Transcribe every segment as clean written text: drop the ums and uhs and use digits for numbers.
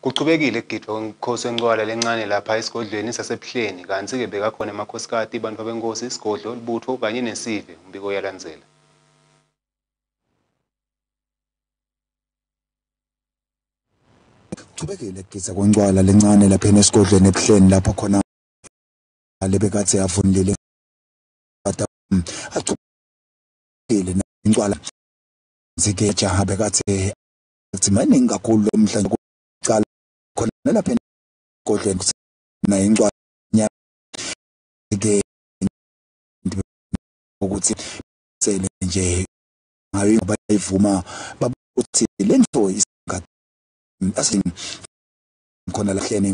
Kuchubekile ukugidwa kwenkosi encwala lencane lapha esigodlweni saseBuhleni kanti-ke bekakhona amakhosikazi, abantu benkosi, isigodlo, libutho kanye nesive. Umbiko uyalandzela. Kuchubekile ukugidwa kwencwala lencane lapha esigodlweni eBuhleni lapho khona lebekathe yavundile achubekile incwala zikeja bekathe maningi kakhulu lomhlanje kuqala khona lapha esigodlweni na incwala ke ukuthi sele nje ngayo bayivuma babuthi lento isingathi asin khona la hleni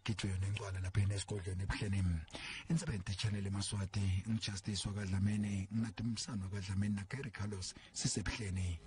kugidwe nencwala lapha esigodlweni eBuhleni. Insebente channel eMaswati, Injustice wakwaDlamini, Natimsana wakwaDlamini, na Gary Carlos siseBuhleni.